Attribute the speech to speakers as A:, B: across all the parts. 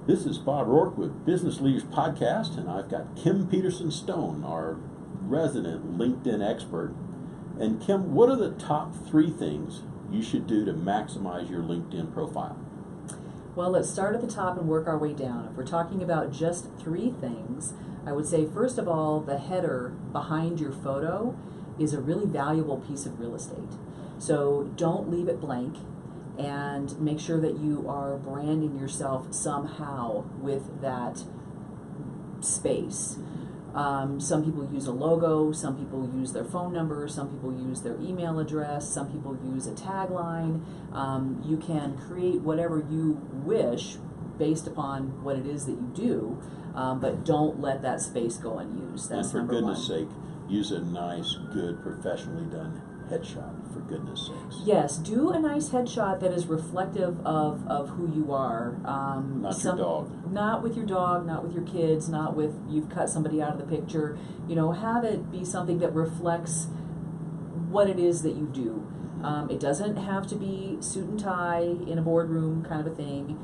A: This is Bob Roark with Business Leaders Podcast, and I've got Kim Peterson Stone, our resident LinkedIn expert. And Kim, what are the top 3 things you should do to maximize your LinkedIn profile?
B: Well, let's start at the top and work our way down. If we're talking about just 3 things, I would say, first of all, the header behind your photo is a really valuable piece of real estate. So don't leave it blank, and make sure that you are branding yourself somehow with that space. Some people use a logo, some people use their phone number, some people use their email address, some people use a tagline. You can create whatever you wish based upon what it is that you do, but don't let that space go unused. That's
A: and for
B: number
A: goodness
B: 1.
A: sake, use a nice, good, professionally done headshot, for goodness sakes.
B: Yes, do a nice headshot that is reflective of who you are.
A: Not your dog.
B: Not with your dog, not with your kids, not with you've cut somebody out of the picture. Have it be something that reflects what it is that you do. It doesn't have to be suit and tie in a boardroom kind of a thing,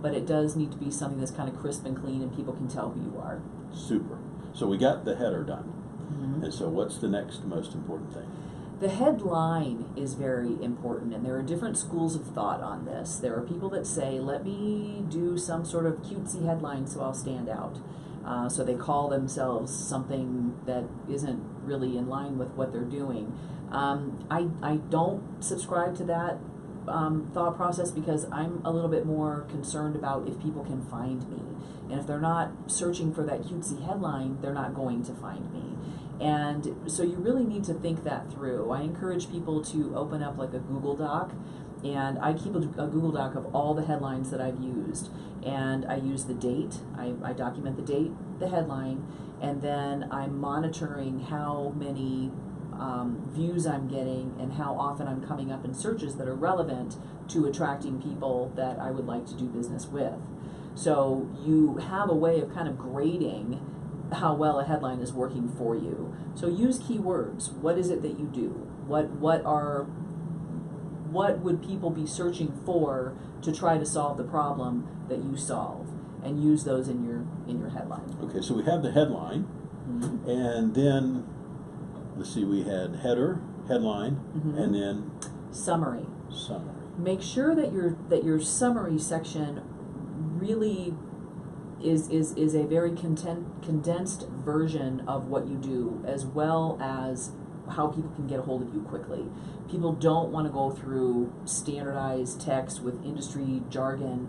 B: but it does need to be something that's kind of crisp and clean and people can tell who you are.
A: Super. So we got the header done.
B: Mm-hmm.
A: And so what's the next most important thing?
B: The headline is very important, and there are different schools of thought on this. There are people that say, let me do some sort of cutesy headline so I'll stand out. So they call themselves something that isn't really in line with what they're doing. I don't subscribe to that thought process, because I'm a little bit more concerned about if people can find me. And if they're not searching for that cutesy headline, they're not going to find me. And so you really need to think that through. I encourage people to open up like a Google Doc, and I keep a Google Doc of all the headlines that I've used. And I use the date, I document the date, the headline, and then I'm monitoring how many views I'm getting and how often I'm coming up in searches that are relevant to attracting people that I would like to do business with. So you have a way of kind of grading how well a headline is working for you. So use keywords. What is it that you do? What would people be searching for to try to solve the problem that you solve? And use those in your headline.
A: Okay, so we have the headline,
B: Mm-hmm.
A: and then let's see, we had header, headline,
B: Mm-hmm.
A: and then
B: Summary.
A: summary.
B: Make sure that your summary section really is a very condensed version of what you do, as well as how people can get a hold of you quickly. People don't want to go through standardized text with industry jargon.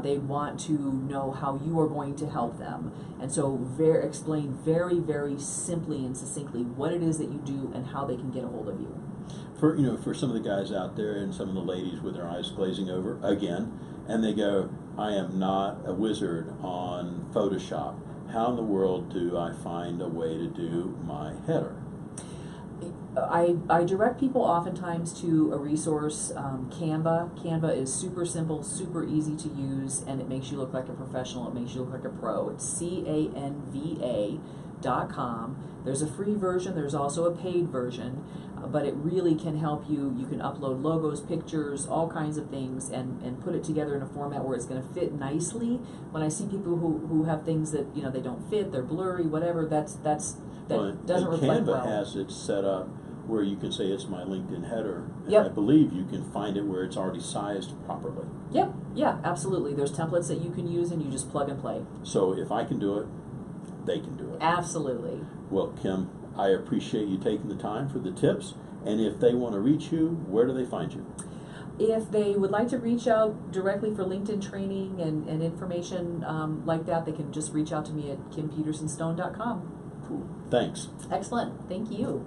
B: They want to know how you are going to help them. And so explain very, very simply and succinctly what it is that you do and how they can get a hold of you.
A: For some of the guys out there and some of the ladies with their eyes glazing over again, and they go, I am not a wizard on Photoshop. How in the world do I find a way to do my header?
B: I direct people oftentimes to a resource, Canva. Canva is super simple, super easy to use, and it makes you look like a professional. It makes you look like a pro. It's canva.com. There's a free version. There's also a paid version, but it really can help you. You can upload logos, pictures, all kinds of things, and put it together in a format where it's going to fit nicely. When I see people who have things that they don't fit, they're blurry, whatever, that doesn't reflect
A: Canva
B: well.
A: has it set up where you can say it's my LinkedIn header, and
B: Yep.
A: I believe you can find it where it's already sized properly.
B: Yep, yeah, absolutely. There's templates that you can use, and you just plug and play.
A: So if I can do it, they can do it.
B: Absolutely.
A: Well, Kim, I appreciate you taking the time for the tips, and if they want to reach you, where do they find you?
B: If they would like to reach out directly for LinkedIn training and information like that, they can just reach out to me at kimpetersonstone.com.
A: Cool. Thanks.
B: Excellent. Thank you.